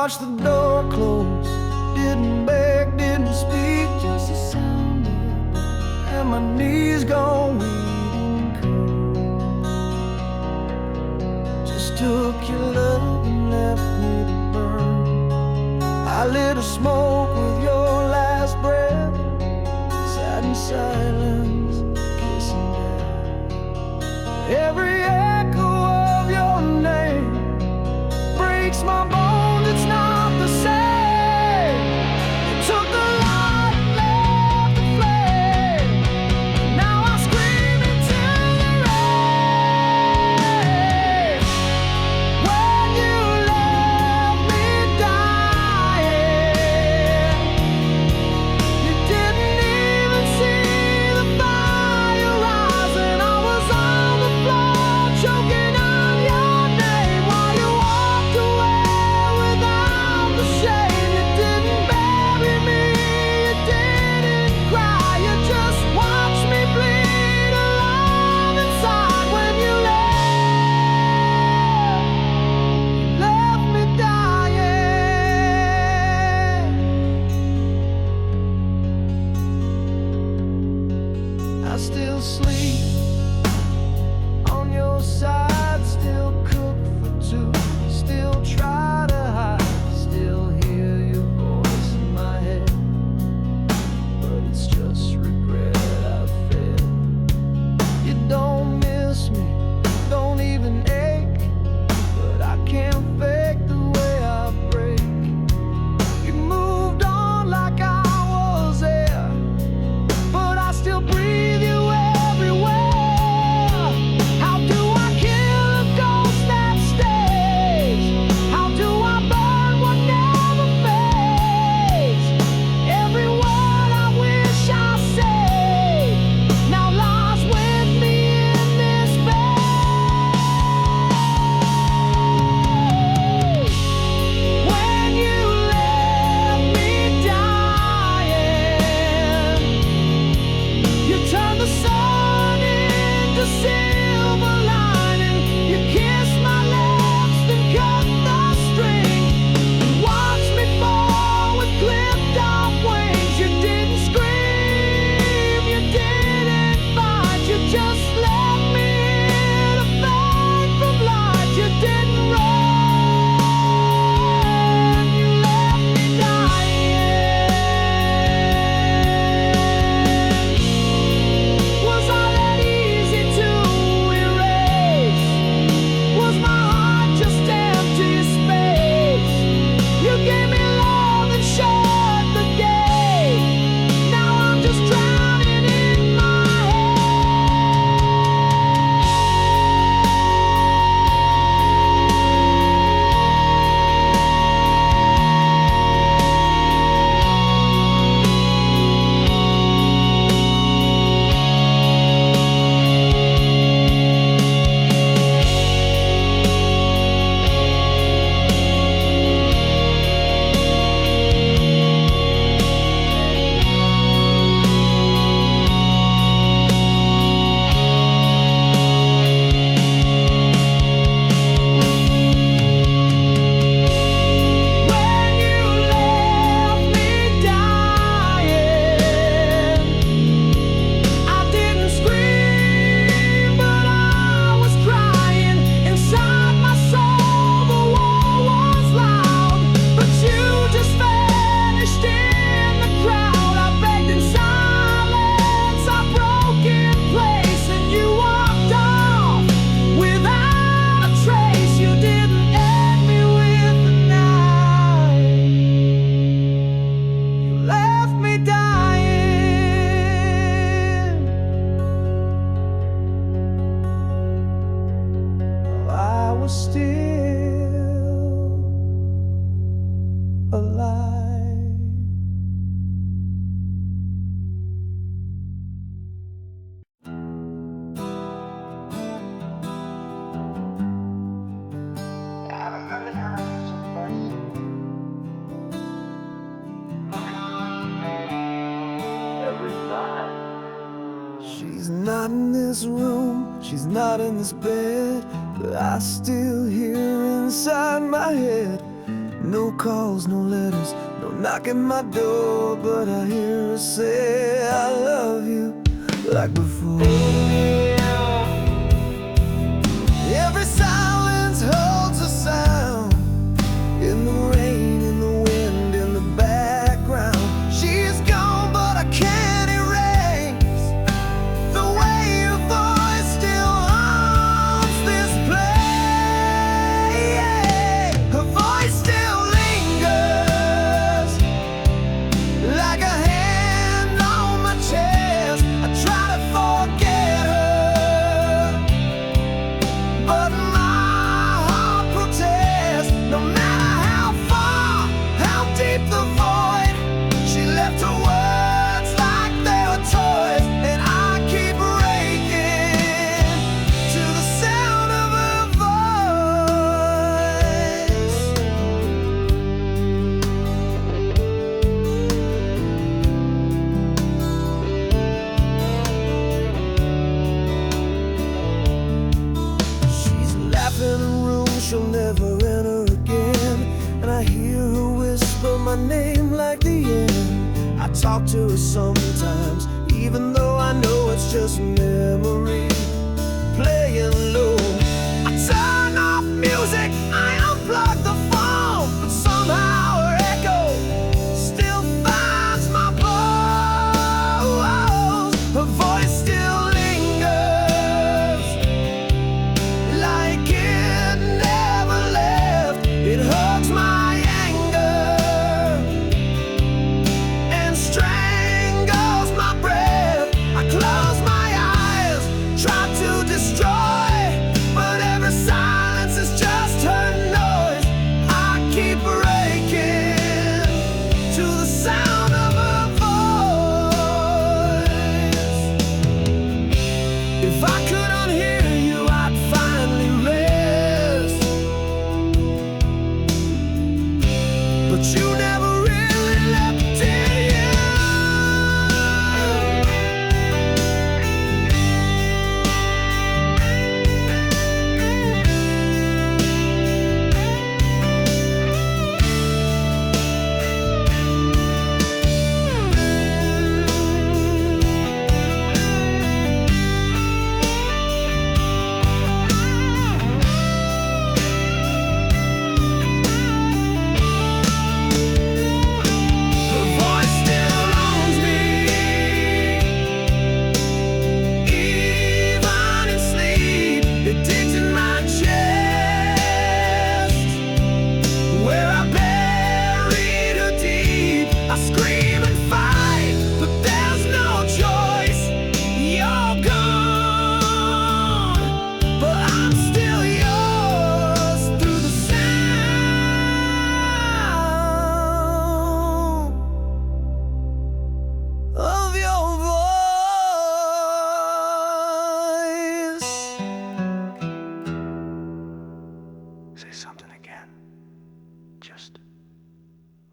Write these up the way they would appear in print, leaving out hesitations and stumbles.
watched the door close. Didn't beg, didn't speak, just a sound and my knees gone weak and cold. Just took your love and left me to burn. I lit a smoke with your last breath, sat in silence, kissing death. Every echo of your name breaks my bones, it's not the same. You took the light and left the flame. Now I scream into the rain. When you left me dying, you didn't even see the fire rising. I was on the floor choking on your name while you walked away without the shame. You didn't bury me, you didn't cry, you just watched me bleed alive inside. When you left me dying. I still sleep on your side, still cook for two, still try to hide, still hear your voice in my head, but it's just regret I've fed. You don't miss me, don't even ache, but I can't fake the way I break. You moved on like I was there, but I still breathe you everywhere. How do I kill a ghost that stays? How do I burn what never fades? Every word I wish I say now lies with me in this space. When you left me dying, you turned the sun into silver lining. You kissed my lips, then cut the string, and watched me fall with clipped off wings. You didn't scream, you didn't fight, you just left me to fade from light. You didn't run, you left me dying. Was I that easy to erase? Was my heart just empty space? You gave me love and shut the gate. Now I'm just drowning in my When you left me dying, I didn't scream, but I was crying. Inside my soul, the war was loud, but you just vanished in the crowd. I begged in silence, I broke in place, and you walked off without a trace. You didn't end me with the night. You left me dying. I was still alive. She's not in this room, she's not in this bed, but I still hear inside my head No calls, no letters, no knock at my door, but I hear her say I love you like before. Every silence holds a sound, in the rain, in the wind, in the background. She's gone, but I can't erase the way your voice still haunts this place. Her voice still lingers like a hand on my chest. I try to forget her, but my heart protests. No matter how far, how deep the void, she left her words like they were toys, and I keep breaking to the sound of her voice. She's laughing in a room she'll never enter again, and I hear her whisper my name like the end. I talk to her sometimes, even though I know it's just memory playing low. I turn off music, I unplug the phone, but somehow her echo still finds my bones. Her voice still lingers like it never left. It hugs my anger and strangles my breath. I close my eyes, try to destroy, but every silence is just her noise. I keep breaking to the sound of her voice. If I could unhear you, I'd finally rest, but you never really left, did you? Her voice still owns me, even in sleep. It digs in my chest, where I buried her deep. I scream and fight, but there's no choice. You're gone, but I'm still yours through the sound of your voice. Say something again, just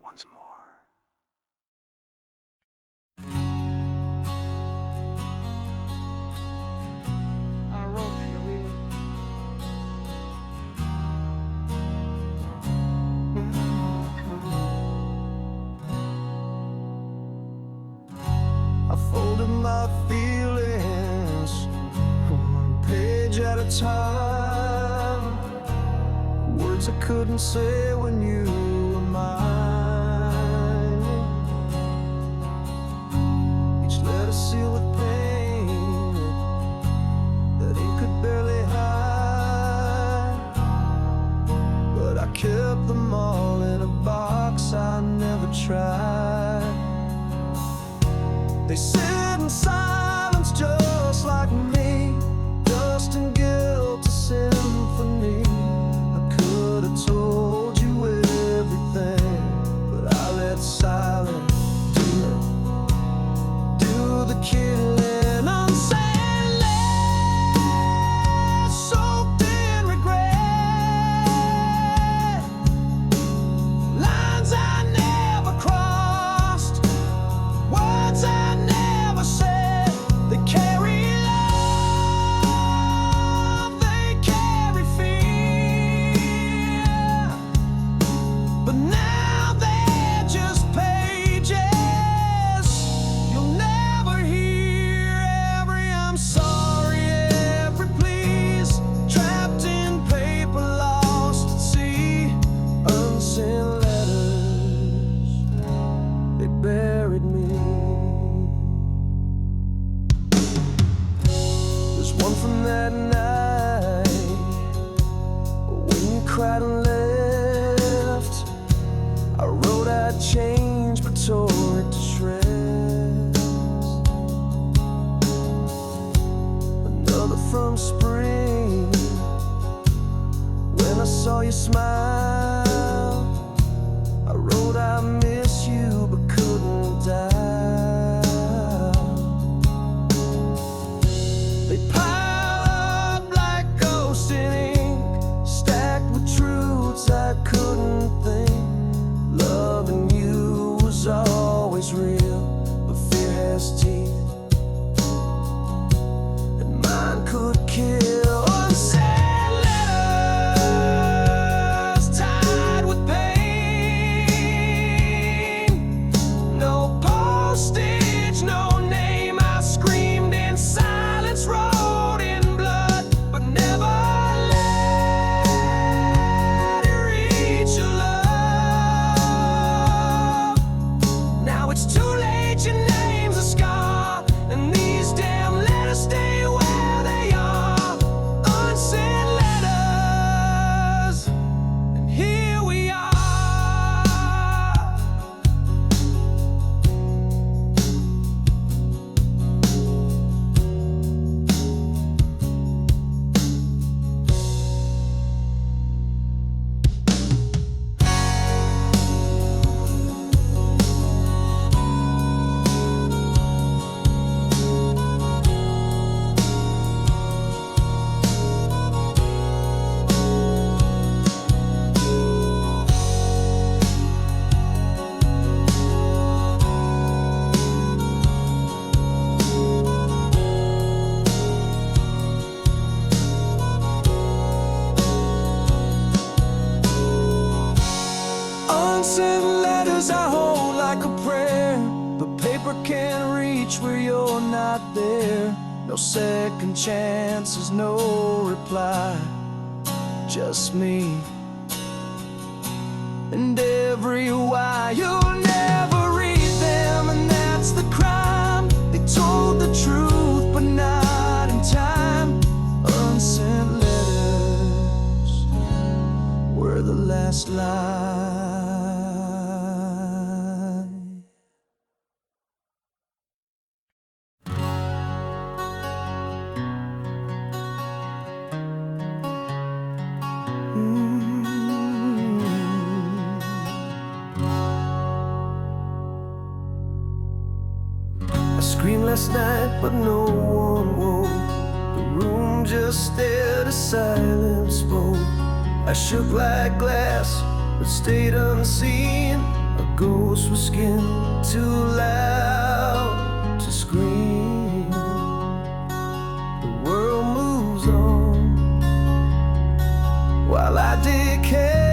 once more. I wrote you, I folded my feelings one page at a time, words I couldn't say when you were mine. Each letter sealed with pain that ink could barely hide, but I kept them all in a box I never tried. They sit in silence just like me, dust and guilt, a symphony. I could have told you everything, but I let silence do the killing. Unsaid lies, soaked in regret, lines I never crossed, words I never said. but now they're just pages. You'll never hear every I'm sorry, every please, trapped in paper, lost at sea. Unsent letters, they buried me. There's one from that night when you cried and left. I wrote I'd change, but tore it to shreds. Another from spring, when I saw you smile. I wrote I miss you, but couldn't dial. They pile up like ghosts in ink, stacked with truths I couldn't think. Loving you was always real, but fear has teeth, and mine could kill. Unsent letters tied with pain, no postage, no name. I screamed in silence, wrote in blood, but never let it reach your love. Now it's too late, your name's a scar, and these damn letters stay where they are. Unsent letters, and here we are. Unsent letters I hold like a prayer, but paper can't reach where you're not there. No second chances, no reply, just me and every why. You'll never read them, and that's the crime. They told the truth, but not in time. Unsent letters were the last line. I screamed last night, but no one woke. The room just stared, a silence spoke. I shook like glass, but stayed unseen. A ghost was skinned, too loud to scream. The world moves on while I decay.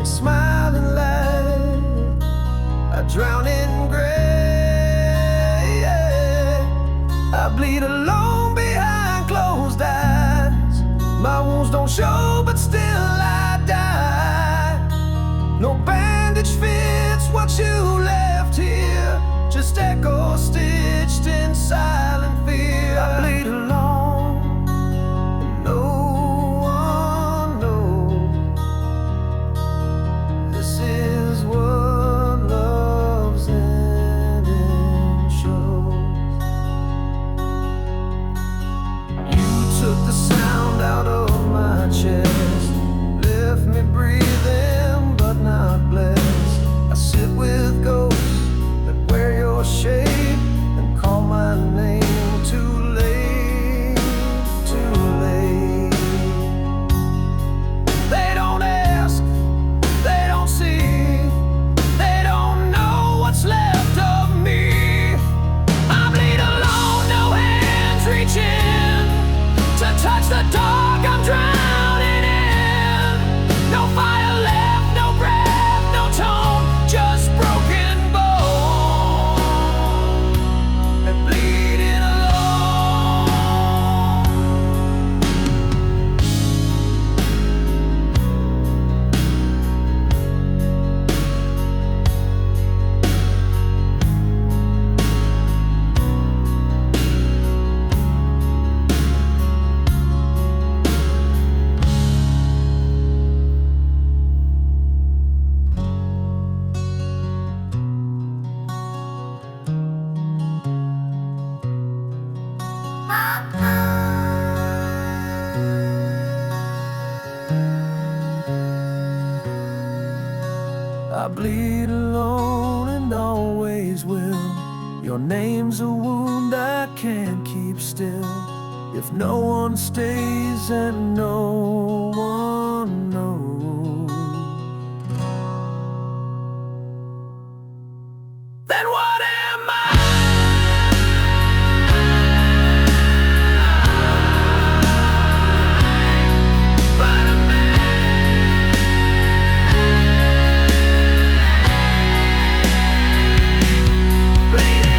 A smiling light, I drown in gray. I bleed alone behind closed eyes. My wounds don't show, but still I die. No bandage fits what you left here, just echo stitched in silent fear. I bleed alone, and no one knows. This is what love's ending shows. You took the sound out of my chest, left me breathing but not blessed. I sit with ghosts that wear your shape and call my name I bleed alone and always will. Your name's a wound I can't keep still. If no one stays and no one knows, then what am I? But a man bleeding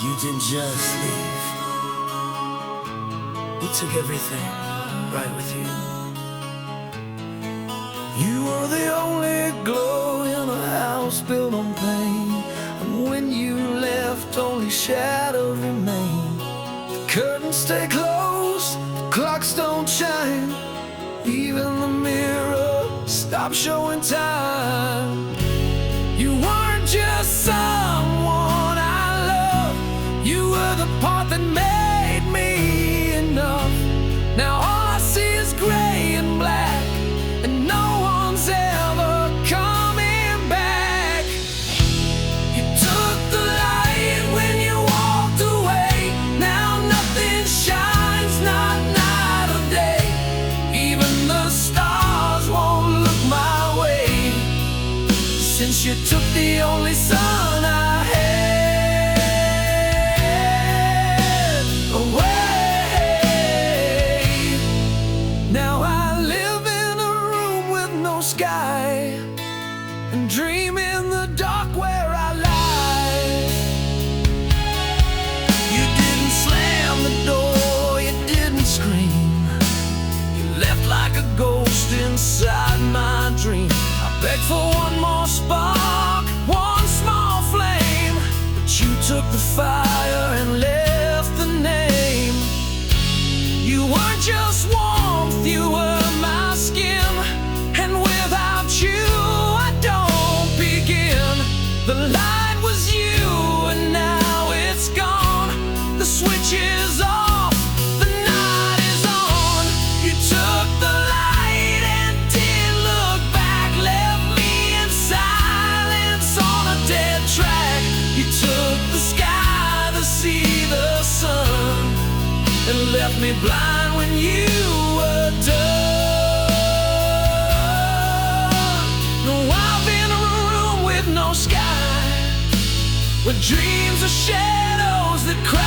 You didn't just leave, you took everything right with you. You were the only glow in a house built on pain, and when you left only shadows remain. The curtains stay closed, the clocks don't chime, even the mirror stopped showing time. You weren't just someone I loved, you were the part that made me enough. Now all I see is gray and black, and no one's ever coming back. You took the light when you walked away. Now nothing shines, not night or day. Even the stars won't look my way, since you took the only sun I had away. Now I live in a room with no sky, and dream in the dark where I lie. You didn't slam the door, you didn't scream, you left like a ghost inside my dream. I begged for one more spark, one small flame, but you took the fire and left the name. You weren't just warmth, you were my skin, and without you I don't begin. The light was you and now it's gone. The switch is off, the night is on. You took the light and didn't look back, left me in silence on a dead track. You took the sky, the sea, the sun, and left me blind when you were done. No, I've been in a room with no sky, with dreams of shadows that cry.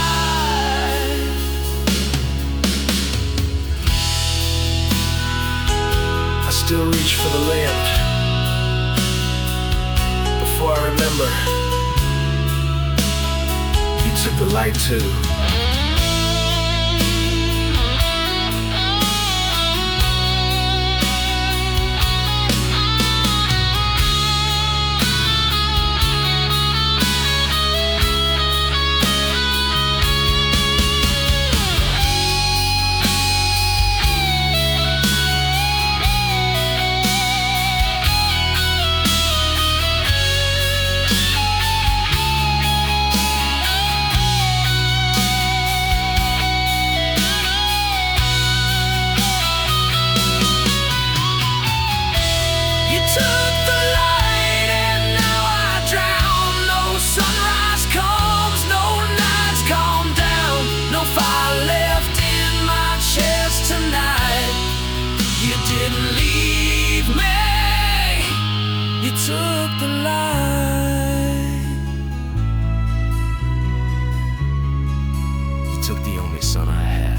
I still reach for the lamp before I remember. You took the light too. Took the light, you took the only son I had.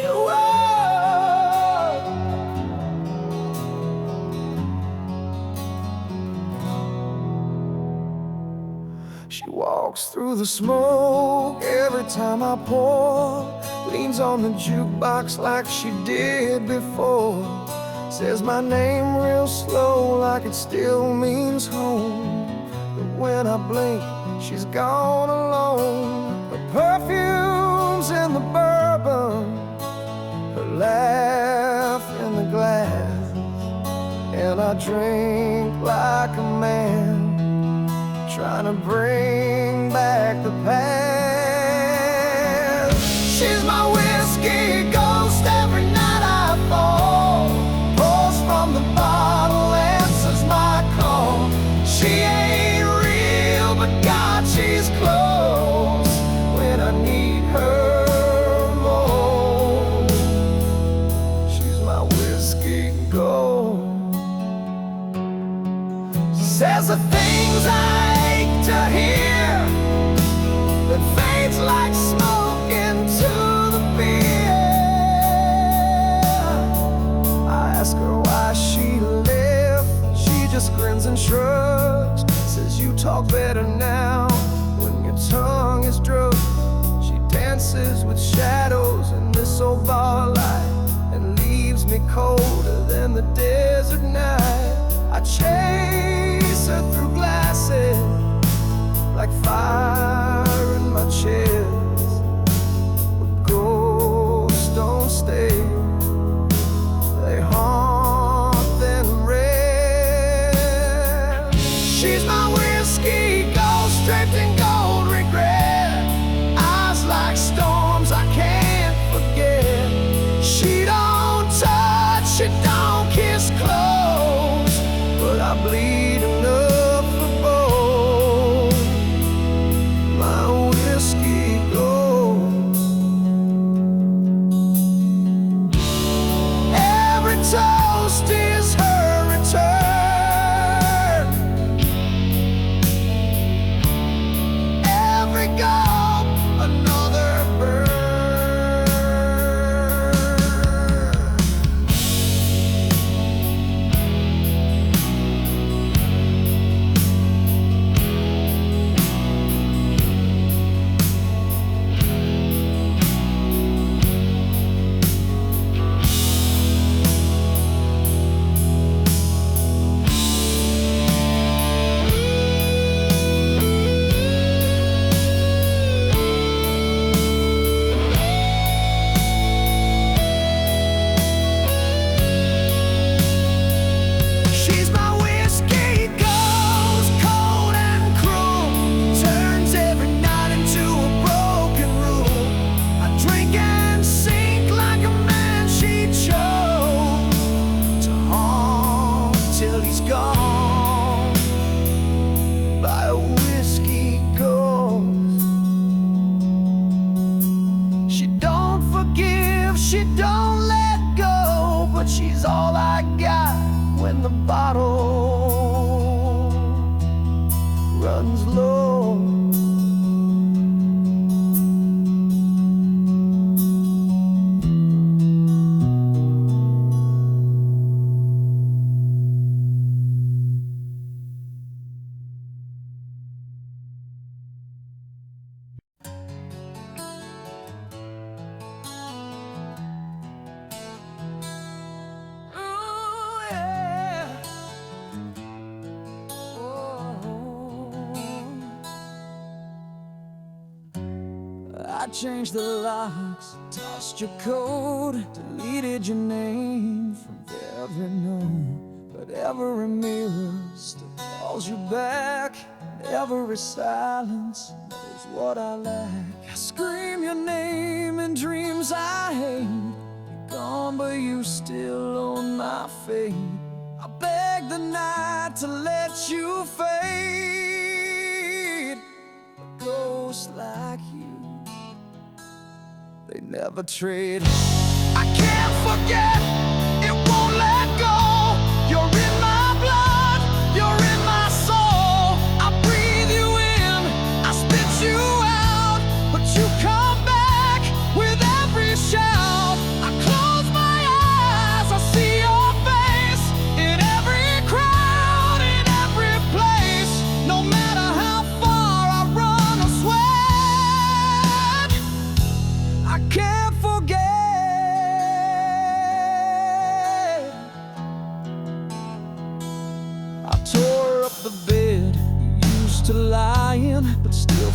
You were walks through the smoke every time I pour, leans on the jukebox like she did before, says my name real slow like it still means home. But when I blink, she's gone alone. Her perfume's in the bourbon, her laugh in the glass, and I drink like a man, trying to bring back the past. She's my whiskey ghost every night I fall, pours from the bottle, answers my call. She ain't real, but God, she's close when I need her most. She's my whiskey ghost. She says the things I to hear that fades like smoke into the beer. I ask her why she left, she just grins and shrugs, says you talk better now when your tongue is drugged. She dances with shadows in this old bar light and leaves me colder than the desert night. I chase her through glasses like fire in my chest, but ghosts don't stay, they haunt then rest. She's my whiskey ghost draped in gold regret, eyes like storms I can't forget. She don't touch, she don't kiss close, but I bleed enough for both. My whiskey goes. Every toast is her return, every gulp another burn. She don't let go, but she's all I got when the bottle runs low. I changed the locks, tossed your code, deleted your name from every known. But every mirror still calls you back, and every silence knows what I lack. I scream your name in dreams I hate. You're gone, but you still own my fate. I beg the night to let you fade. A ghost like you, they never trade. I can't forget, it won't let go. You're in my blood, you're in my soul. I breathe you in, I spit you out, but you come back with every shout. I close my eyes, I see your face in every crowd, in every place. No matter how far I run or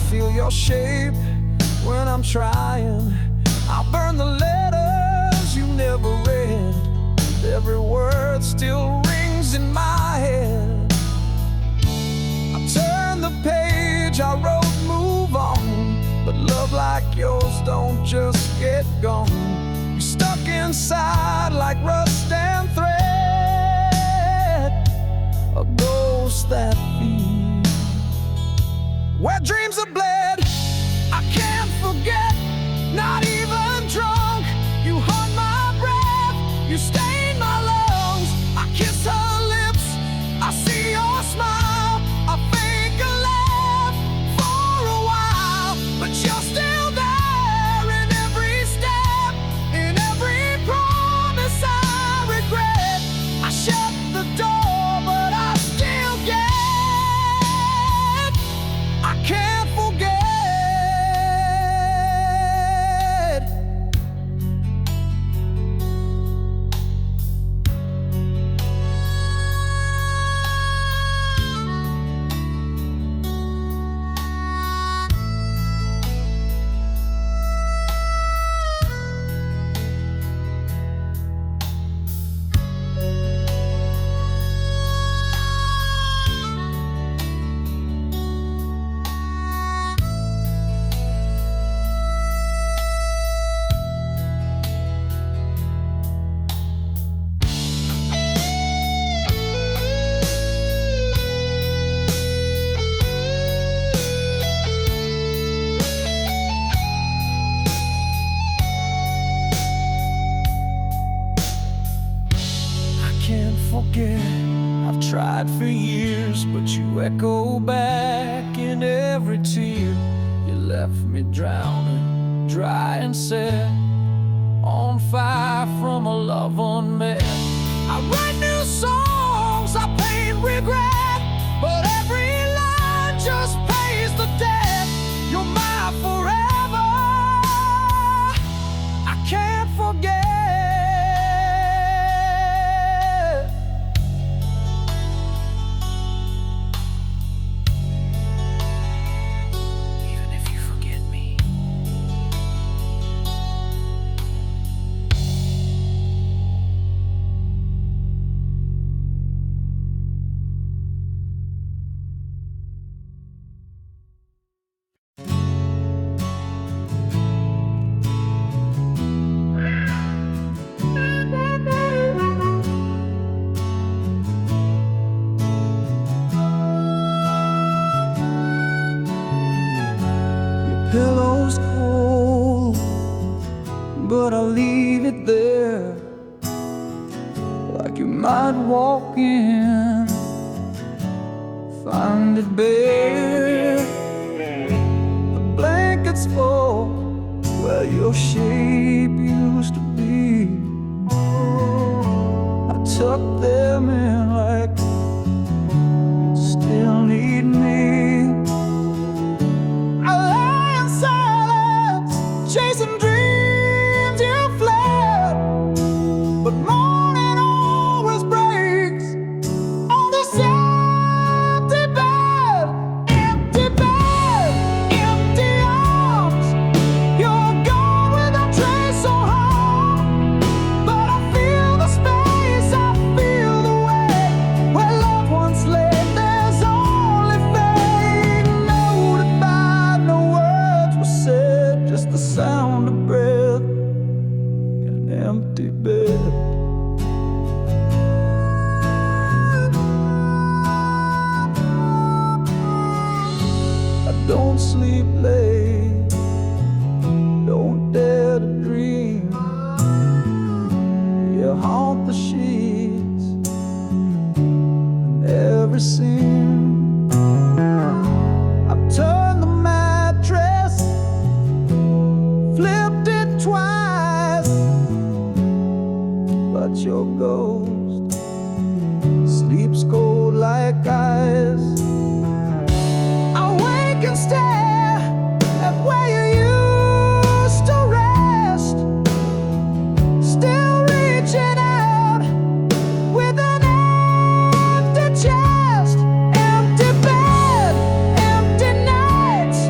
feel your shape when I'm trying. I'll burn the letters you never read. Every word still rings in my head. I turn the page I wrote, move on. But love like yours don't just get gone. You're stuck inside like rust and thread, a ghost that feeds where dreams are bled. I can't forget, not even drunk. You haunt my breath, you stain my lungs. I kiss her lips, I see your smile. I fake a laugh for a while, but you're still there in every step, in every promise I regret. I shut the door, but I still get. I can't forget. I've tried for years, but you echo back in every tear. You left me drowning, dry and sad, on fire from a love unmet. I write new songs, I paint regret, but every line just pays the debt. You're my forever, I can't forget. Pillow's cold, but I'll leave it there. Like you might walk in, find it bare. The blankets fall where your shape used to be. I tuck them in like you still need me. Chasing dreams you fled, but morning always breaks on this empty bed, empty arms. You're gone with a trace so home, but I feel the space, I feel the way where love once lay. There's only fate, no goodbye, no words were said, just the sound of breath in an empty bed. I don't sleep late, don't dare to dream. You haunt the sheets and every scene. I've turned the mattress, flipped it twice, but your ghost sleeps cold like ice. I wake and stare at where you used to rest, still reaching out with an empty chest, empty bed, empty nights.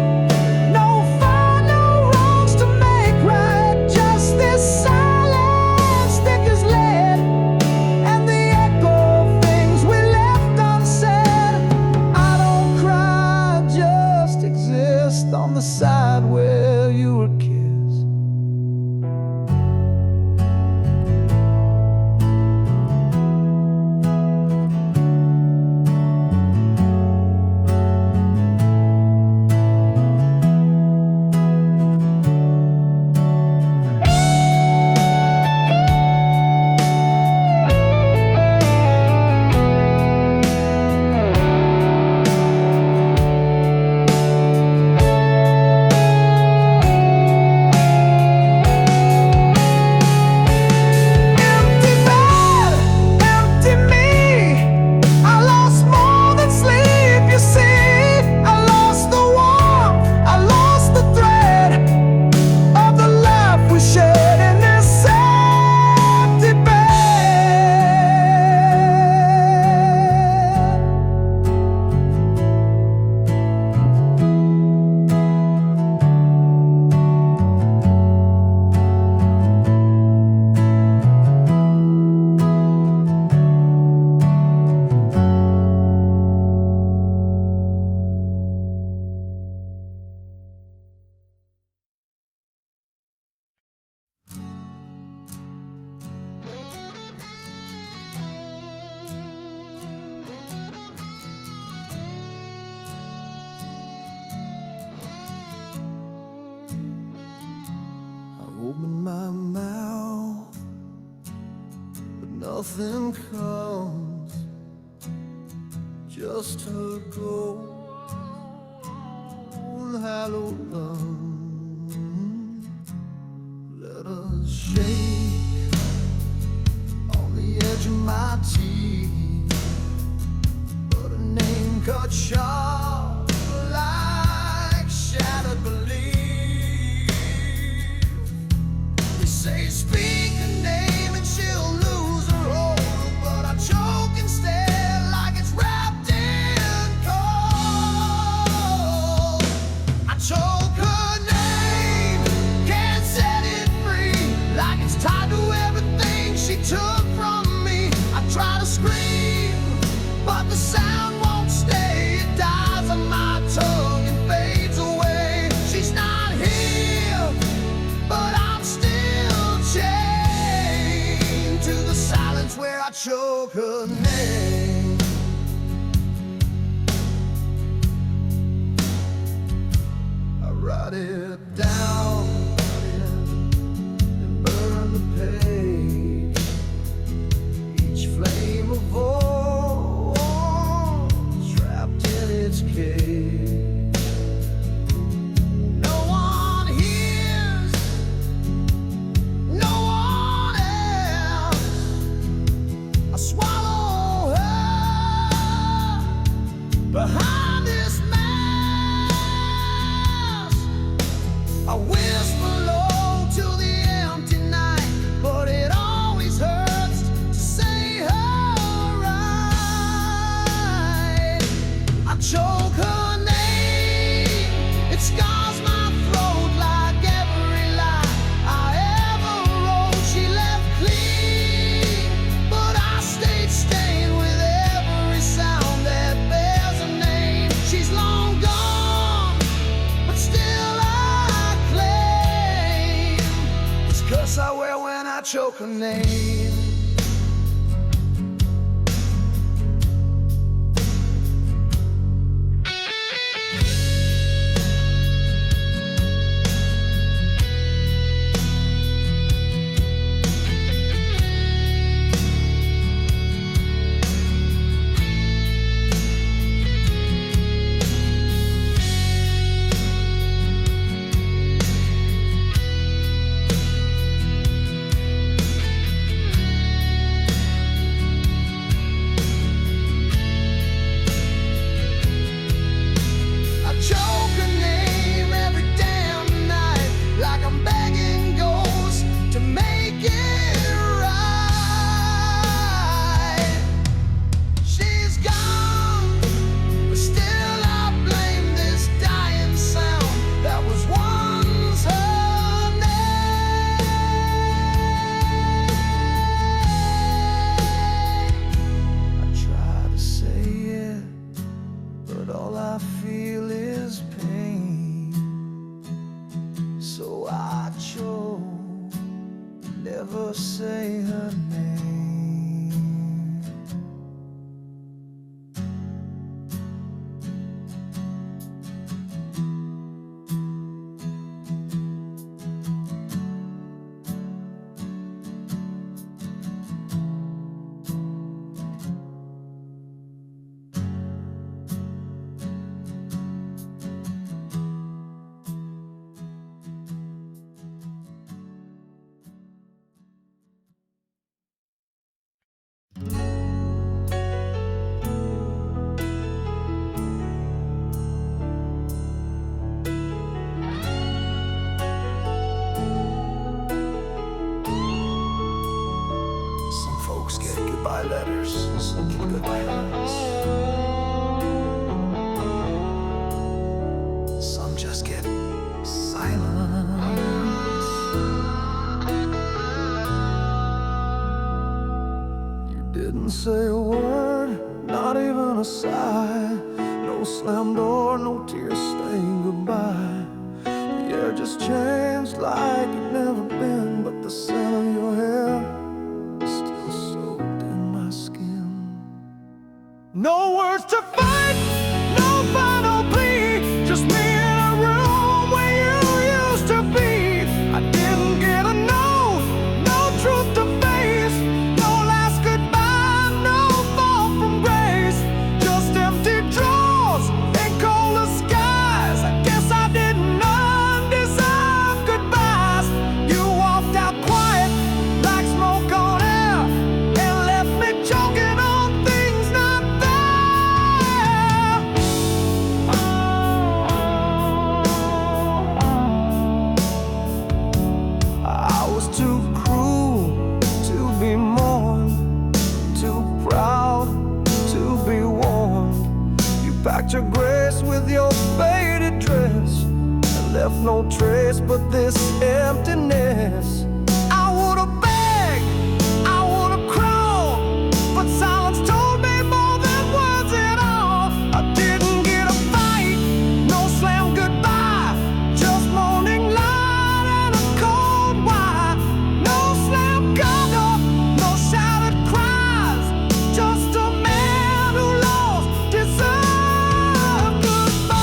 open my mouth, but nothing comes, just her gold hallowed love. Let us shake on the edge of my teeth, but a name cut sharp like shattered belief. They say speak a name and she'll lose her hold, but I choke instead like it's wrapped in cold. I choke her name, can't set it free, like it's tied to everything she took from me. I try to scream, but the sound won't stay. It dies on my tongue and fades away. She's not here, but I'm still chained to the silence where I choke her name. I write it down and burn the page. Each flame of war trapped in its cage. No one hears, no one else. I swallow her behind this mask. I whisper low to the empty night, but it always hurts to say her right. I choke her name, it scars my throat like every lie I ever wrote. She left clean, but I stayed stained with every sound that bears a name. She's long gone, but still I claim this curse I wear when I choke her name. I choke her name every damn night, like I'm begging ghosts to make it right. She's gone, but still I blame this dying sound that was once her name. I try to say it, but all I feel is pain. So I choke, never say her name. Some folks get goodbye letters, some get goodbye hugs. Some just get silence. You didn't say a word, not even a sigh. No slam door, no tears saying goodbye. The air just changed like it never been, but the scent of your hair still soaked in my skin. No words to fight, no final plea, just me in a room where you used to be. I didn't get left no trace but this emptiness. I would've begged, I would've crawled, but silence told me more than words at all. I didn't get a fight, no slam goodbye, just morning light and a cold wine. No slam gun up, no shouted cries, just a man who lost deserved goodbye.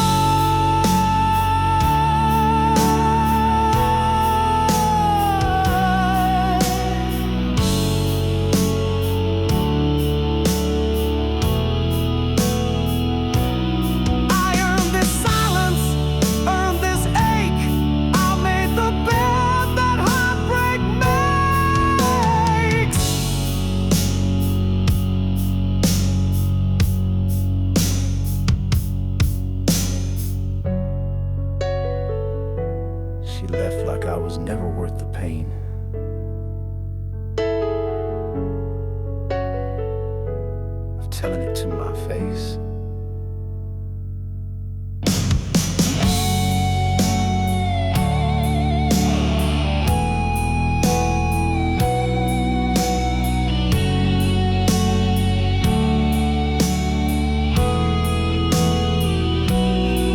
I earned this silence, earned this ache. I made the bed that heartbreak makes. She left like I was never worth the pain. I'm telling it to my face.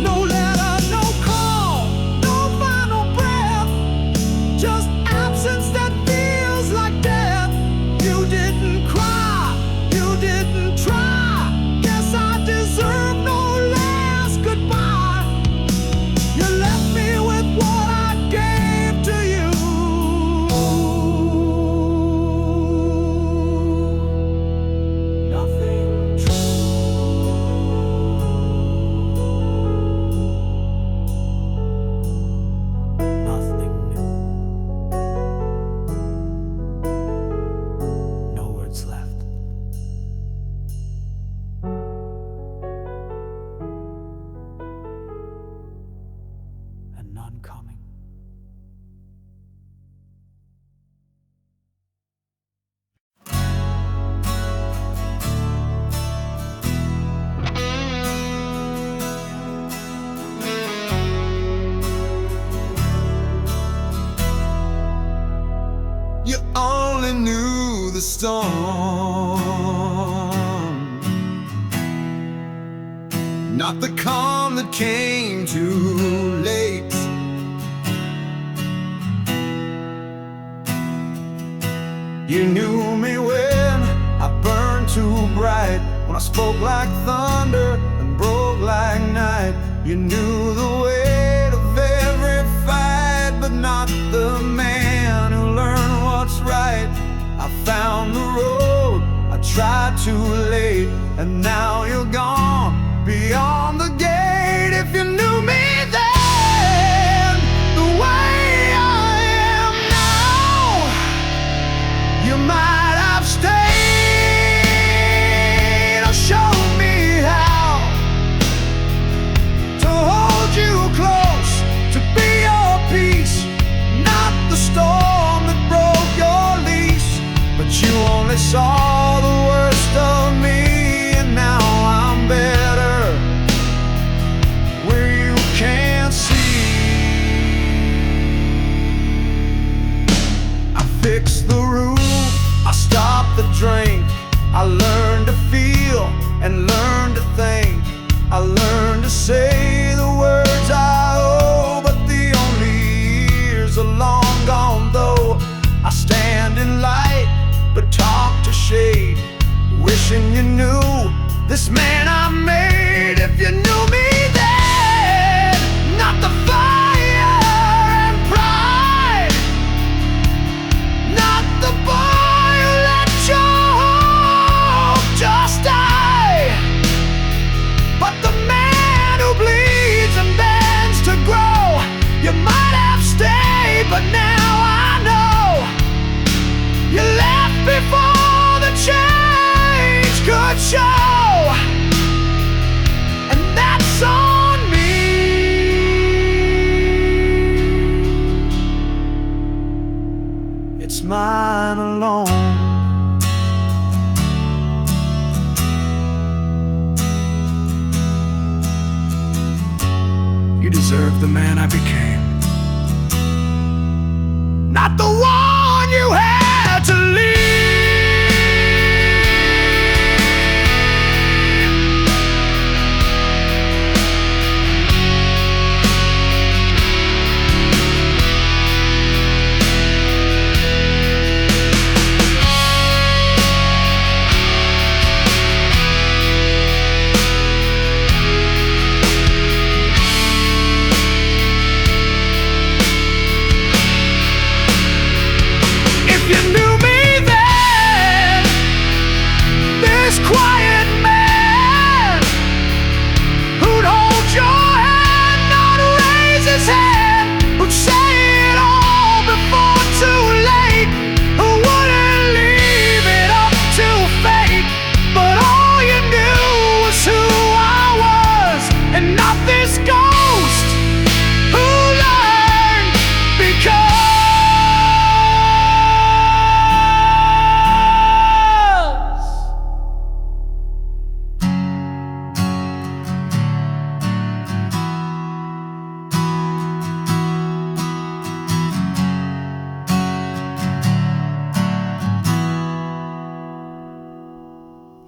No letter, no call, no final breath, just absence that feels like death. You didn't cry, you didn't try. Guess I deserve no last goodbye. You left me with what I gave to you. Nothing true. Nothing new. No words left. And none coming. You only knew the storm, not the calm that came too late. You knew me when I burned too bright, when I spoke like thunder and broke like night. You knew the weight of every fight, but not the man who learned what's right. I found the road, I tried too late, and now you're gone beyond the gate. If you knew me then the way I am now, you might have stayed or showed me how to hold you close, to be your peace, not the storm that broke your leash. But you only saw the worst of me, and now I'm better where you can't see. I fixed the roof, I stopped the drink. I learned to feel and learned to think. I learned to say the words I owe, but the only years are long gone though. I stand in light but talk to shade, wishing you knew this man I made. If you knew me then, not the fire and pride, not the boy who let your hope just die, but the man who bleeds and bends to grow. You might have stayed, but now I know you left before the change could show, and that's on me. It's mine alone. You You deserve the man I became, not the one you had to leave.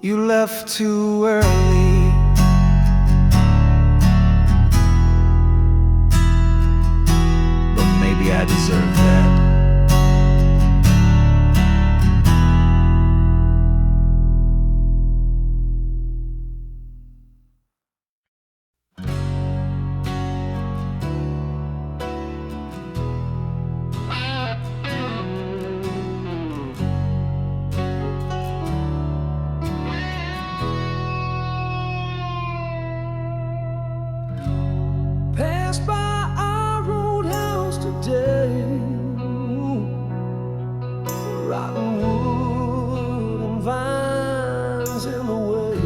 You left too early, but maybe I deserve that. Passed by our old house today, rotten wood and vines in the way.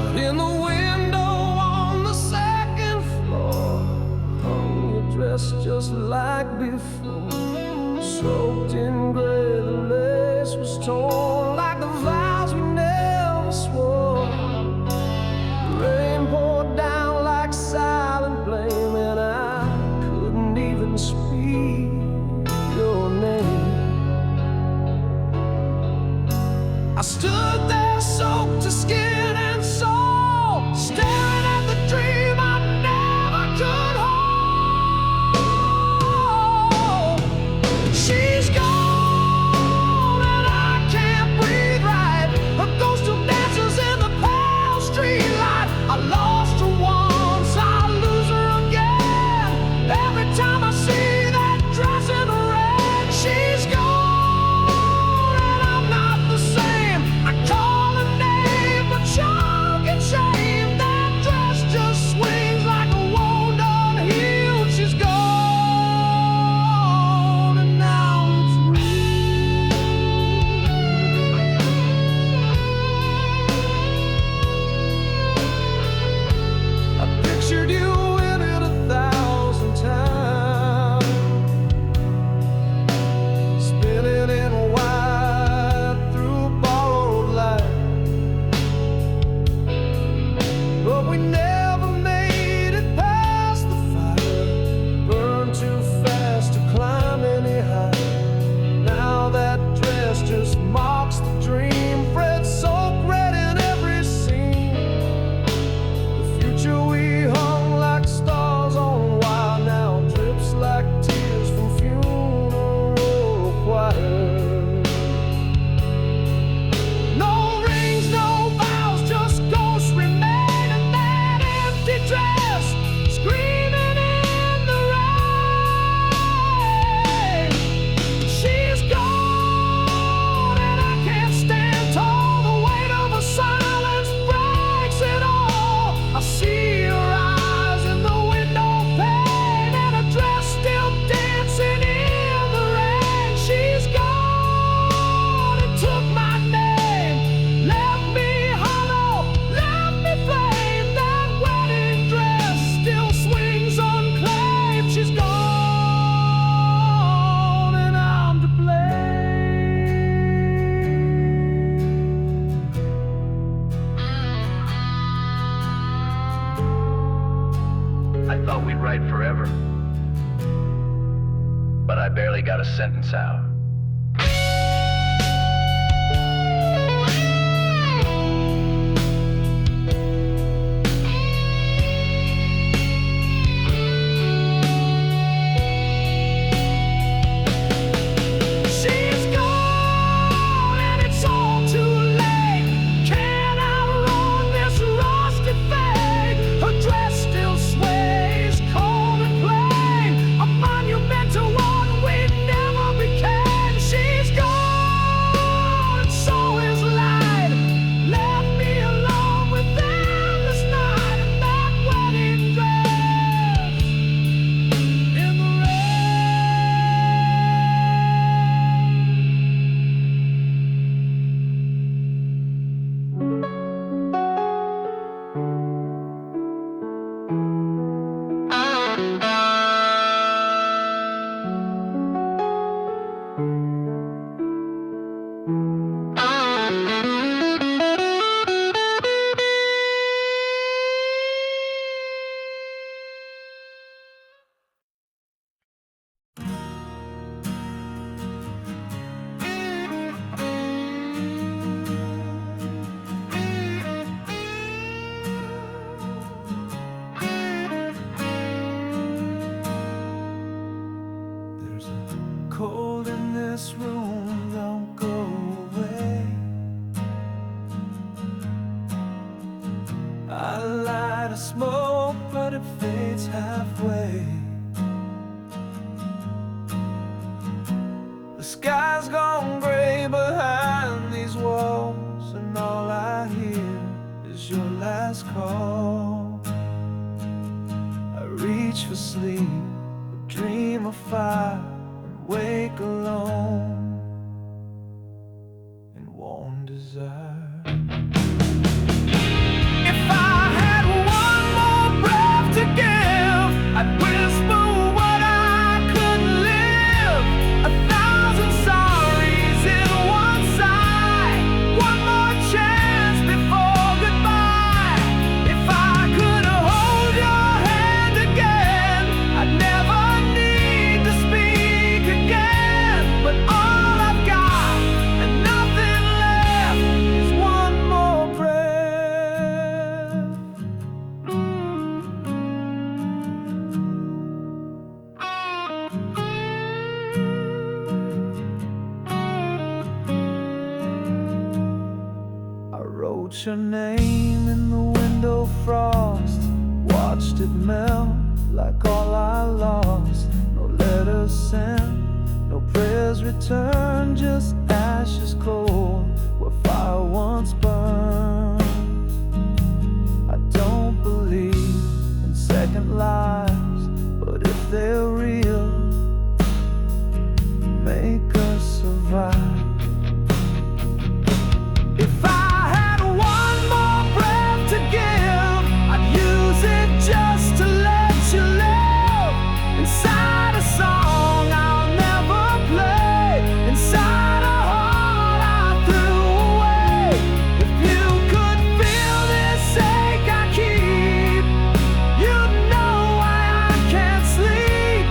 But in the window on the second floor hung your dress just like before, soaked in gray. The lace was torn like the vows we never swore. Rain poured down like silent blame, and I couldn't even speak your name. I stood there soaked to skin and soul, staring at the dream I never could hold. She's gone and I can't breathe right. A ghost who dances in the pale streetlight. I lost her once, I'll lose her again. Every time I see that dress in red, she's gone and I'm not the same. I call her name, but but I barely got a sentence out. Cold in this room, don't go away. I light a smoke, but it fades halfway. The sky's gone gray behind these walls, and all I hear is your last call. I reach for sleep, but dream of fire, wake alone in warm desire. If I had one more breath to give, I'd whisper what I couldn't live. 1,000 sorries in one sigh. One more chance before goodbye. If I could hold your hand again, I'd never need to speak again. But all I've got and nothing left is one more breath. I wrote your name in the window frost, watched it melt like all I lost. No letters sent, no prayers returned, just ashes cold where fire once burned. I don't believe in second lives, but if they're real, make us survive. If I had one more breath to give, I'd use it just to let you live inside a song I'll never play, inside a heart I threw away. If you could feel this ache I keep, you'd know why I can't sleep.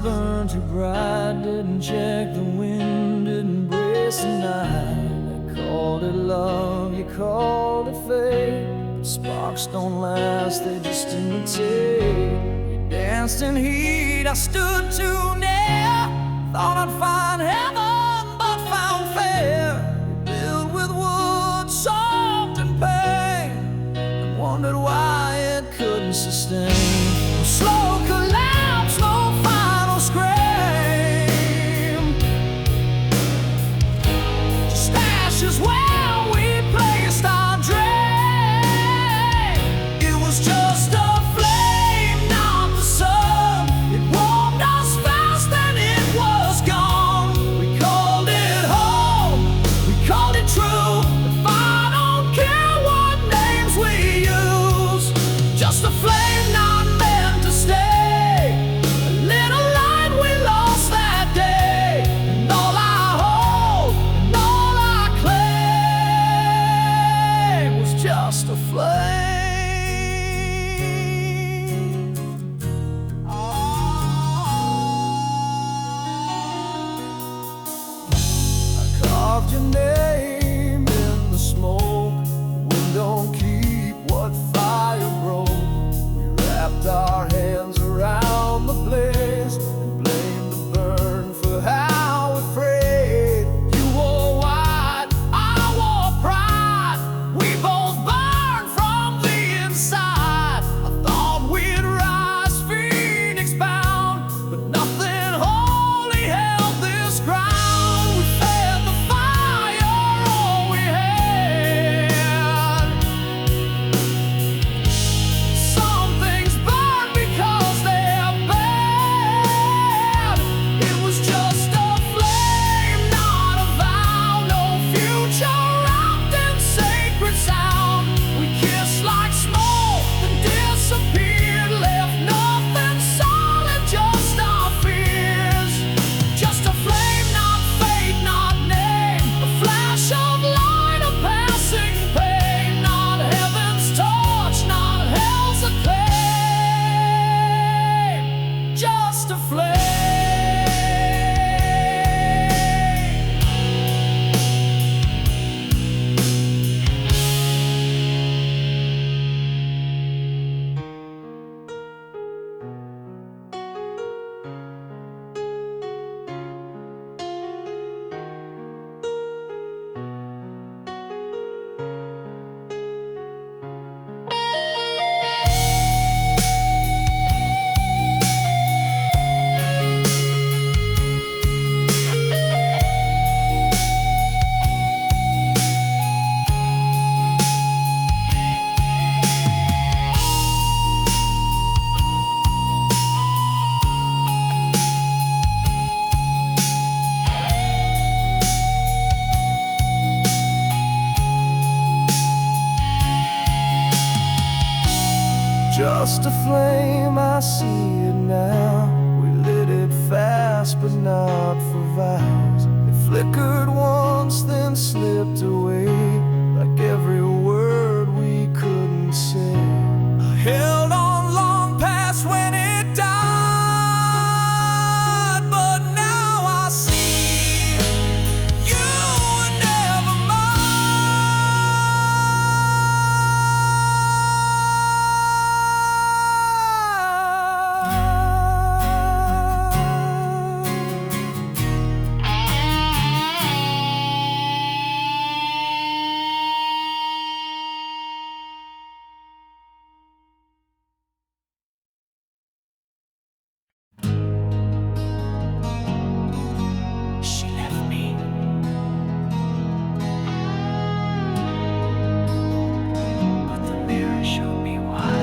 burned too bright, didn't check the wind, didn't brace the night. I called it love, you called it fate. But sparks don't last, they just imitate. You danced in heat, I stood too near. Thought I'd find heaven, but found fear. Built with wood, soft and pain, and wondered why it couldn't sustain. Slow collapse, no final scream. Just ashes where we placed our dream. It was just a flame, not the sun. It warmed us fast and it was gone. We called it home, we called it true. If I don't care what names we use, just a flame not meant to stay. A little light we lost that day, and all I hold and all I claim was just a flame. I carved your name in the smoke. Wind don't keep what fire broke. We wrapped our hands around the blaze and blamed the burn for how it frayed. You wore white, I wore pride. We both burned from the inside. I thought we'd rise phoenix bound, but nothing holy held this ground. We fed the fire all we had. Some things burn because they're bad. It was just a flame, not a vow. No future wrapped in sacred sound. We kissed like smoke, then disappeared. Left nothing solid, just our fears. Just a flame, not fate, not name. A flash of light, a passing pain. Not heaven's torch, not hell's acclaim. Just a flame. Just a flame, I see it now. We lit it fast, but not for vows. It flickered once, then slipped away, like every word we couldn't say. I held on long past when it died, but now I see you were never She left me. But the mirror showed me why.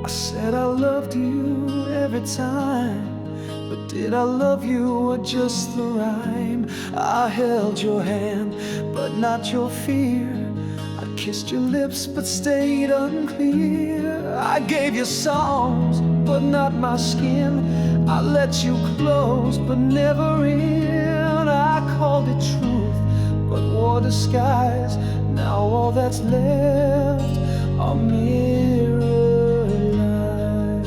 I said I loved you every time, but did I love you or just the rhyme? I held your hand, but not your fear. I kissed your lips, but stayed unclear. I gave you songs, but not my skin. I let you close, but never in. I called it truth, but wore disguise. Now all that's left are mirror lies.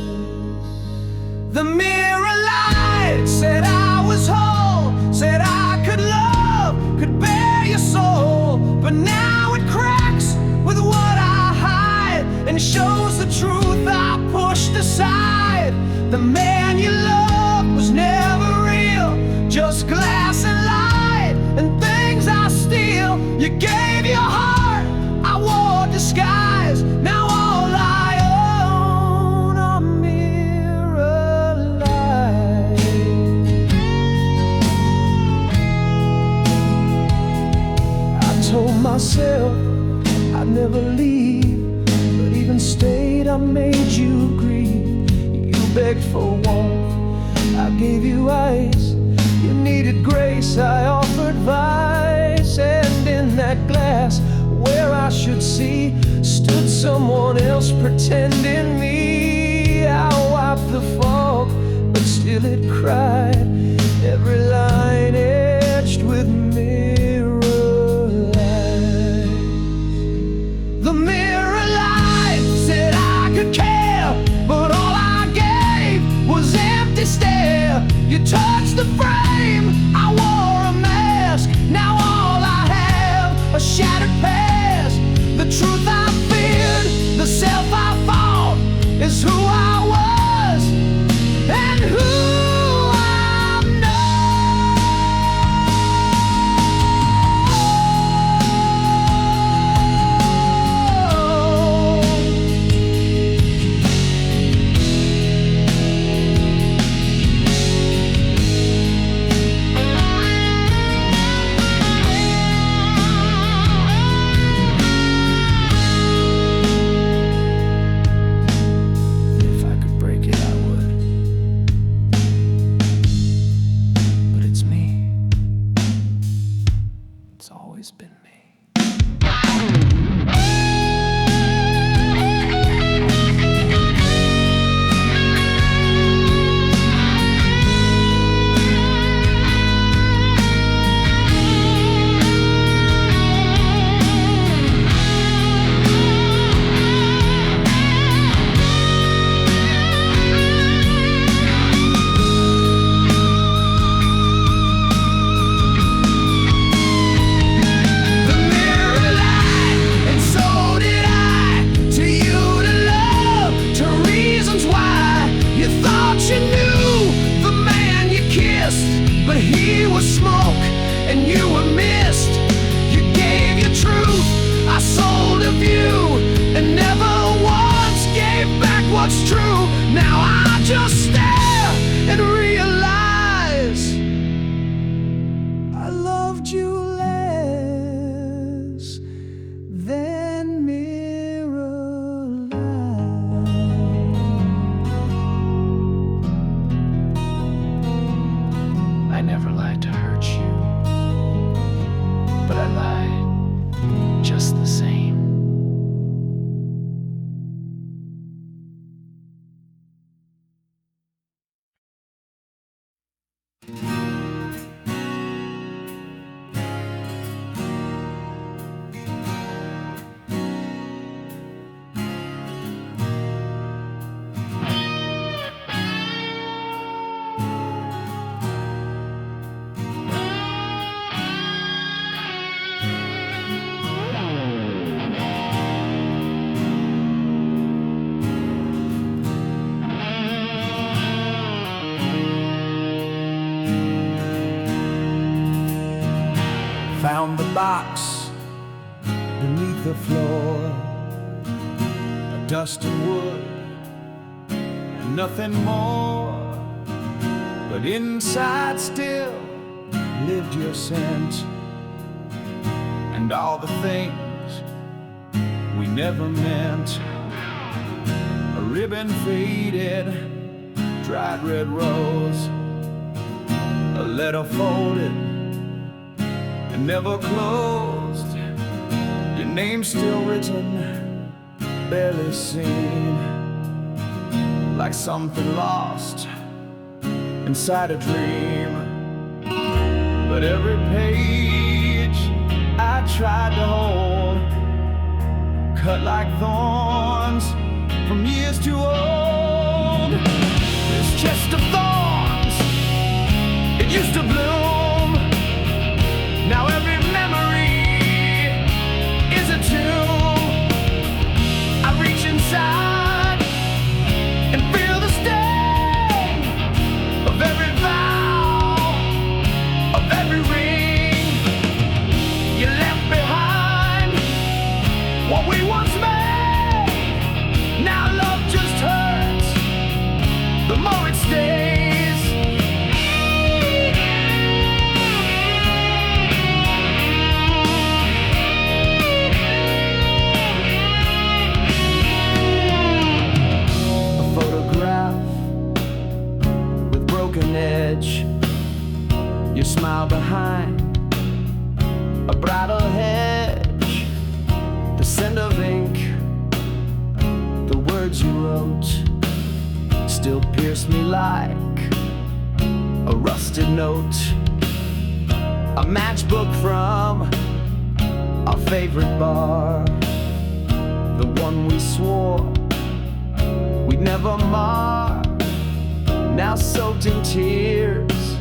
The mirror light said I was whole, said I could love, could bear your soul. But now it cracks with what I hide and shows the truth I pushed aside. The man you loved was never real, just glass and light and things I steal. You gave your heart, I wore disguise. Now all I own are mirror lights. I told myself I'd never leave, but even stayed, I made you grieve. You begged for warmth, I gave you ice. You needed grace, I offered vice. And in that glass where I should see stood someone else pretending me. I wiped the fog, but still it cried, every line etched with mirror light. The mirror light said I could care, but all I gave was empty stare. You touched the frame, I wore a mask. Now all I have, a shattered past. The truth I feared, the self I fought, is who I was and who I'm not. If I could break it, I would. But it's me. It's always been me. The mirror light, and so did I, to you, to love, to reasons why. You thought you knew the man you kissed, but he was smoke and you were mist. You gave your truth, I sold a view, and never once gave back what's true. Now I just stare and realize I loved you less than mirror light. I never lied to hurt you, but I lied just the same. Found the box beneath the floor, a dust and wood, and nothing more. But inside still lived your scent, and all the things we never meant. A ribbon faded, dried red rose, a letter folded and never closed. Your name still written, barely seen, like something lost inside a dream. But every page I tried to hold, cut like thorns from years too old. This chest of thorns, it used to bloom. Now every memory is a tomb. I reach inside and feel the sting of every vow, of every ring. You left behind what we once made. Now love just hurts the more it stays. A photograph with broken edge, your smile behind a bridal hedge, the scent of ink, the words you wrote still pierce me like a rusted note. A matchbook from our favorite bar, the one we swore we'd never mar. Now soaked in tears,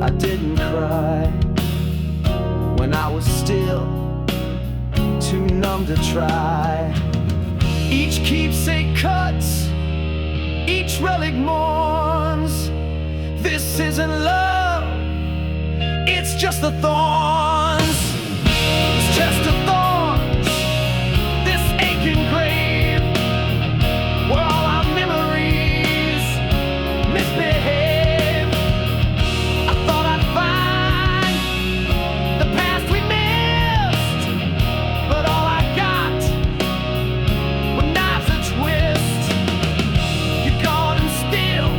I didn't cry when I was still too numb to try. Each keepsake cuts, each relic mourns. This isn't love, it's just the thorns. It's just the thorns, this aching grave, where all our memories misbehave. I thought I'd find the past we missed, but all I got were knives a twist. You're gone and still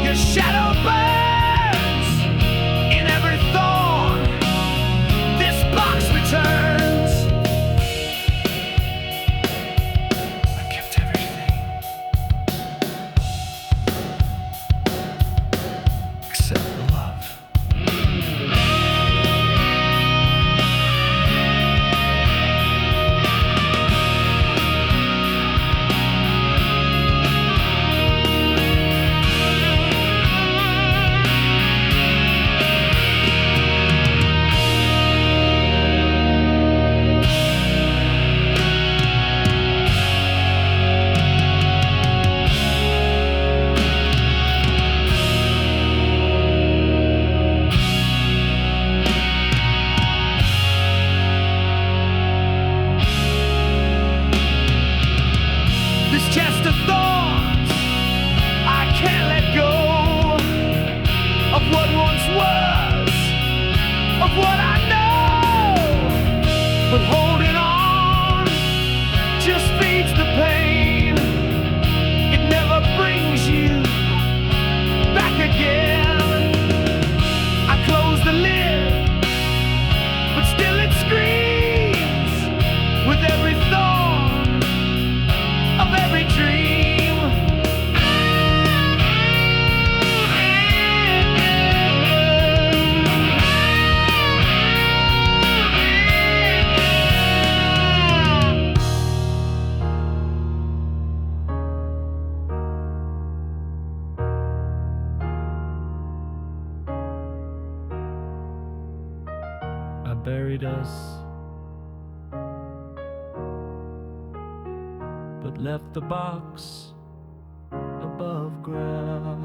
your shadow burns in every thorn. This box returns. I kept everything except the love. This chest of thorns, I can't let go of what once was, of what I know. But holding on just feeds the pain. It never brings you back again. I close the lid, but still it screams with every thorn of every dream. I buried us, but left the box above ground.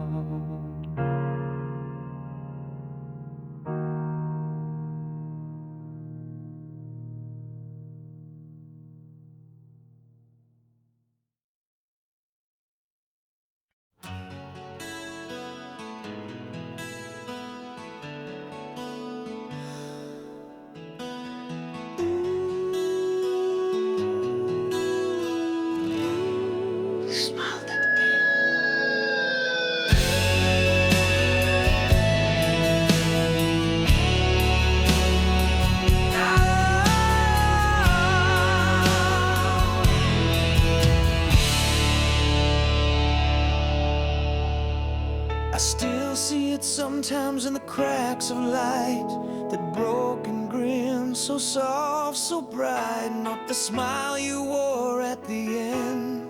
I still see it sometimes in the cracks of light. That broken grin, so soft, so bright. Not the smile you wore at the end,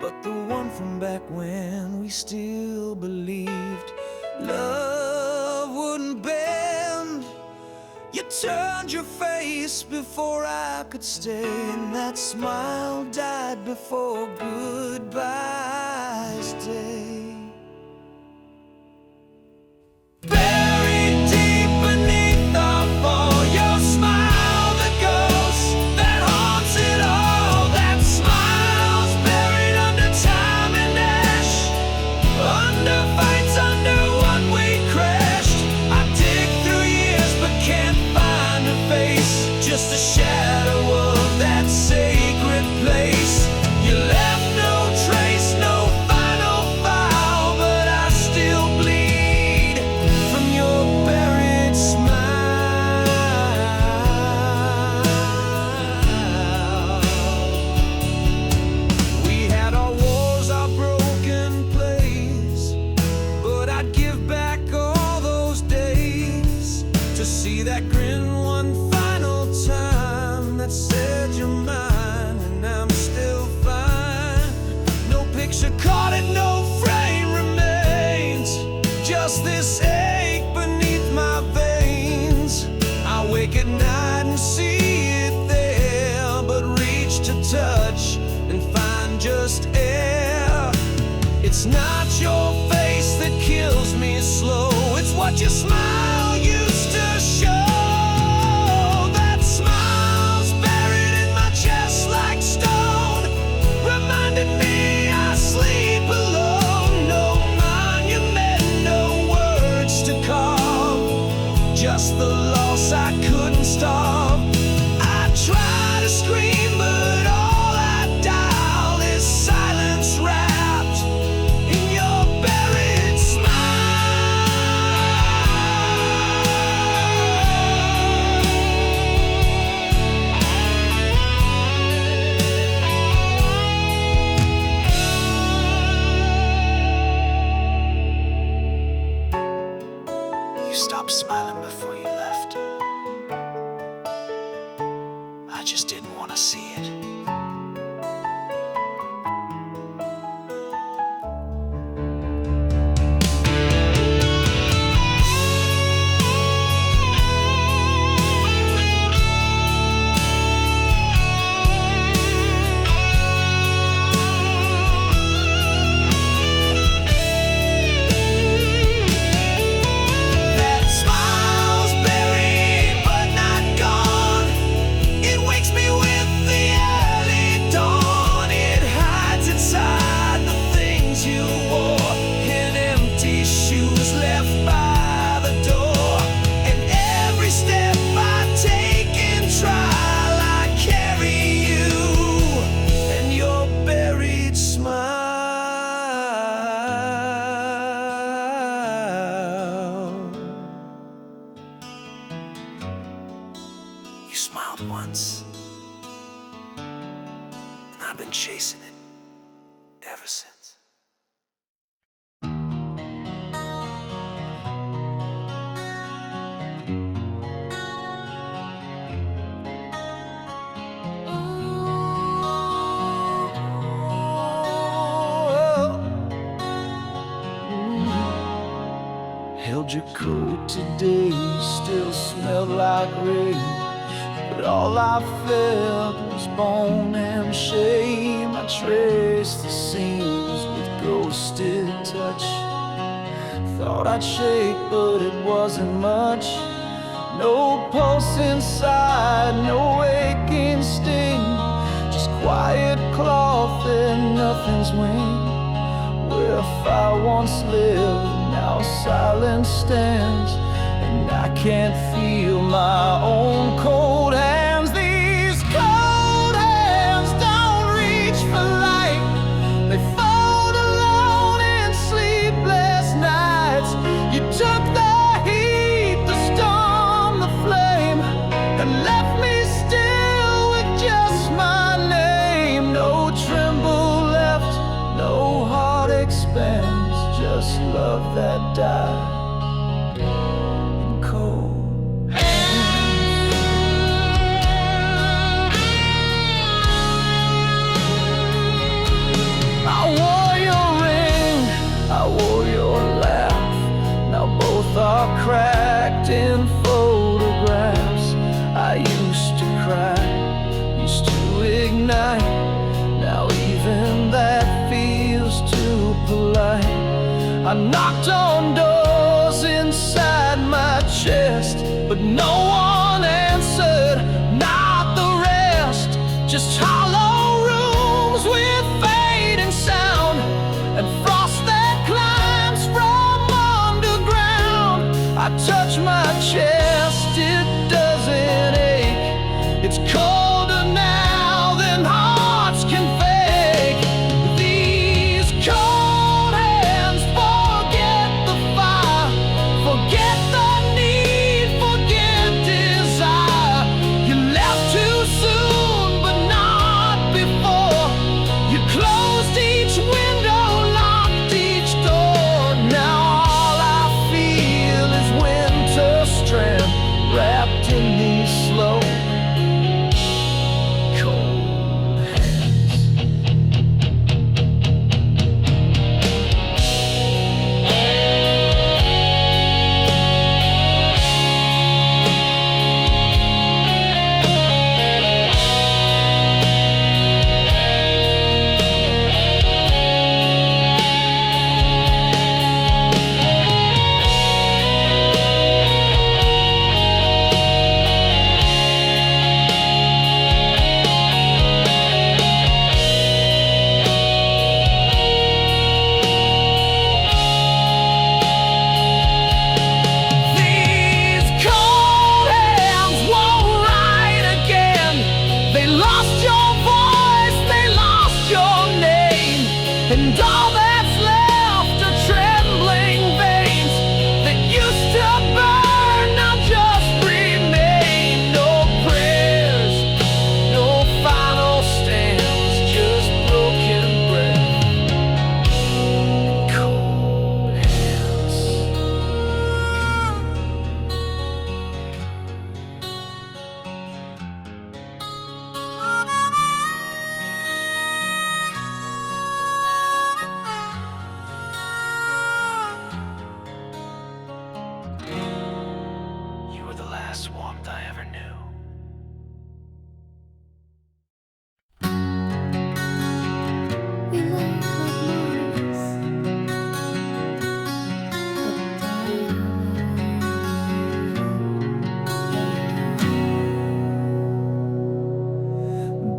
but the one from back when we still believed love wouldn't bend. You turned your face before I could stay, and that smile died before goodbye's day. Buried deep beneath our fall, your smile, the ghost that haunts it all. That smile's buried under time and ash, under fights, under what we crashed. I dig through years but can't find a face, just a shadow of that sacred place. You left no trace, no final file, but I still bleed from your buried smile. We had our wars, our broken plays, but I'd give back all those days to see that grin one final time that said you're mine, and I'm still fine. No picture caught it, no frame remains, just this ache beneath my veins. I wake at night and see it there, but reach to touch and find just air. It's not your face that kills me slow, it's what your smile used to show. That smile's buried in my chest like stone, reminding me I sleep alone. No monument, no words to carve, just the loss I couldn't starve. I try to scream, but all I dial is silence wrapped in your buried smile. You stopped smiling before you left. I just didn't want to see it. That smile's buried but not gone. It wakes me with the early dawn. It hides inside the things you wore, in empty shoes left by the door. And every step I take in trial, I carry you and your buried smile. You smiled once, and I've been chasing it ever since. Held your coat today, still smelled like rain, but all I felt was bone and shame. I traced the seams with ghosted touch, thought I'd shake, but it wasn't much. No pulse inside, no aching sting, just quiet cloth and nothing's wing. Where if I once lived, now silence stands, and I can't feel my own cold hands. These cold hands don't reach for light, they fold alone in sleepless nights. You took the heat, the storm, the flame, and left me still with just my name. No tremble left, no heart expands, just love that died in cold hands. stacked in photographs. I used to cry, used to ignite. Now even that feels too polite. I knocked on doors inside my chest, but no one answered, not the rest. Just hollow rooms with fading sound and frost that climbs from underground. I touch my chest, it doesn't ache. It's colder now than hearts can fake. These cold hands forget the fire, forget the need, forget desire. You left too soon, but not before. You closed each window, locked each door. Now all I feel is winter strength wrapped in these slow cold hands. These cold hands won't write again. They lost your voice, they lost your name, and all that's left are trembling veins that used to burn, now just remain. No prayers, no final stands, just broken breath and cold hands. You were the last warmth I ever knew. We lay like mothers,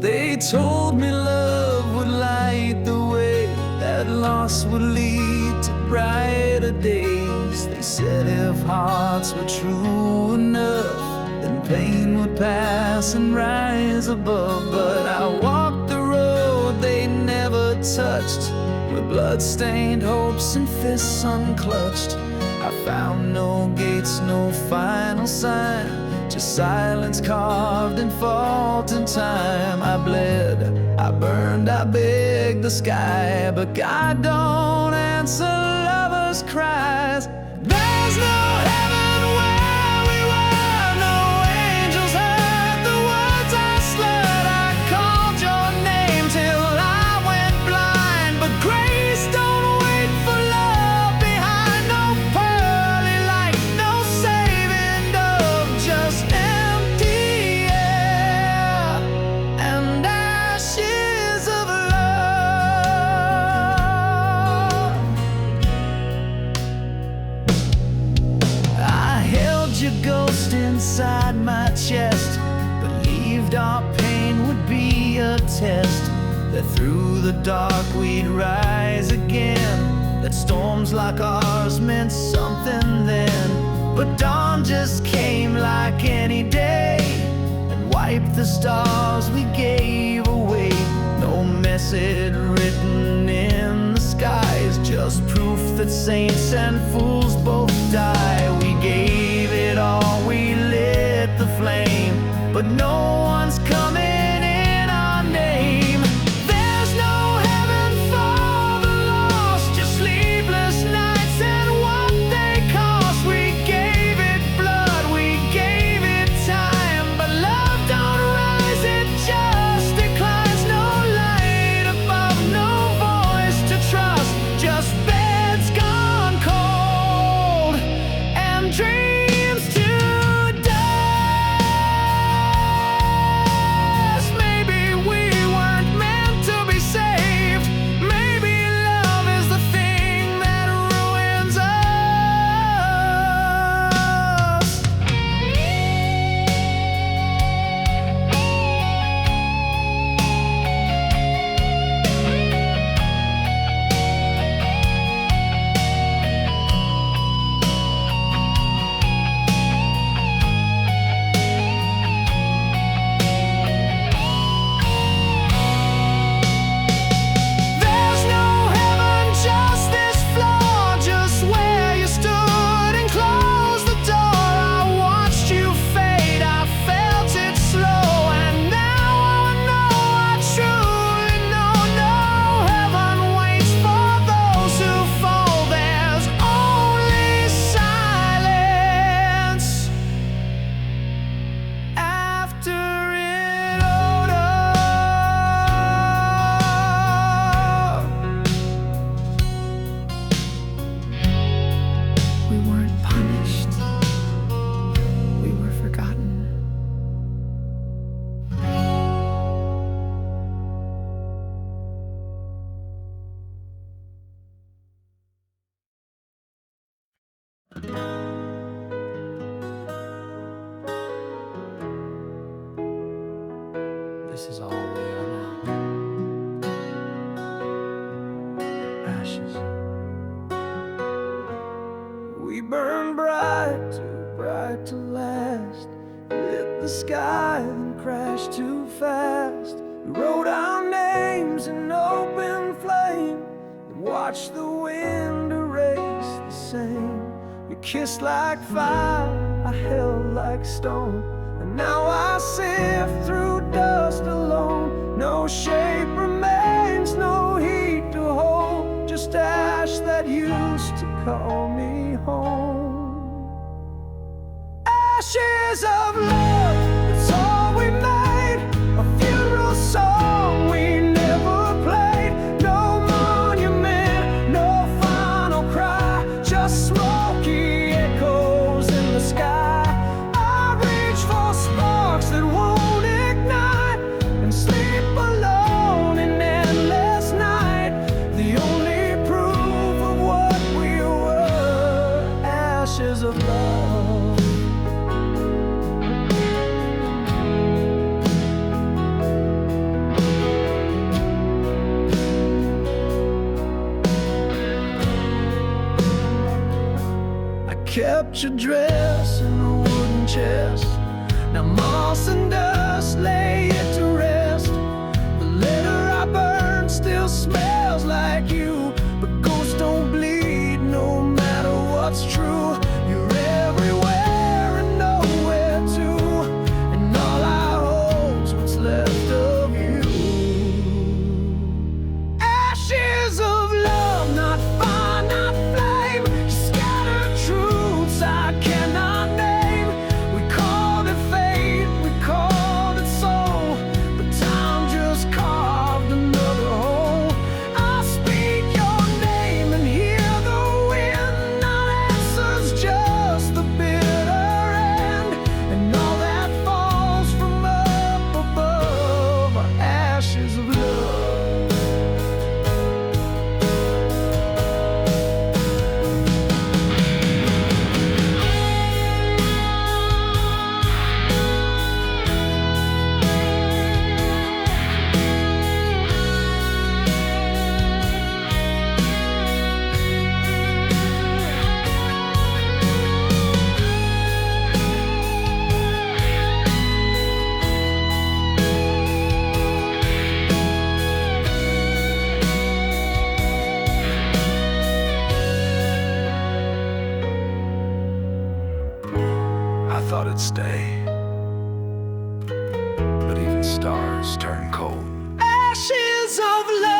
They told me love would light the way, that loss would lead to brighter days. They said if hearts were true enough, then pain would pass and rise above. But I walked the road they never touched, with blood-stained hopes and fists unclutched. I found no gates, no final sign, just silence carved in fault and time. I bled, I burned, I begged the sky, but God don't answer lovers' cries. There's no heaven where we were, no angels heard the words I slurred. I called your name till I went blind, but grace don't wait for love behind. No pearly light, no saving dove, just empty air and ashes of love. I held your ghost inside my chest, believed our pain would be a test, that through the dark we'd rise again, that storms like ours meant something then. But dawn just came like any day and wiped the stars we gave away. No message written in the skies, just proof that saints and fools both die. We gave it all, we lit the flame, but no one's coming in our name. There's no heaven for the lost, just sleepless nights and what they cost. We gave it blood, we gave it time, but love don't rise, it just declines. No light above, no voice to trust, just beds gone cold and dreams this is all we are now. Ashes. We burn bright, too bright to last. Lit the sky and crashed too fast. We wrote our names in open flame and watched the wind erase the same. We kissed like fire, I held like stone, and now I sift through dust alone. No shape remains, no heat to hold, just ash that used to call me home. Ashes of love, it's all we made. A funeral song we never played. No monument, no final cry, just smoky echoes in the sky. I reach for sparks that won't ignite and sleep alone in endless night. The only proof of what we were, ashes of love. Kept your dress in a wooden chest. Now moss and dust lay it to rest. The letter I burned still smells like you, but ghosts don't bleed no matter what's true. You're everywhere and nowhere too, and all I hold's what's left of you. Ashes of love, not fire, not flame, scattered truths I cannot name. We called it fate, we called it soul, but time just carved another hole. I speak your name and hear the wind, not answers, just the bitter end. And all that falls from up above are ashes of love. I thought it'd stay, but even stars turn cold. Ashes of love.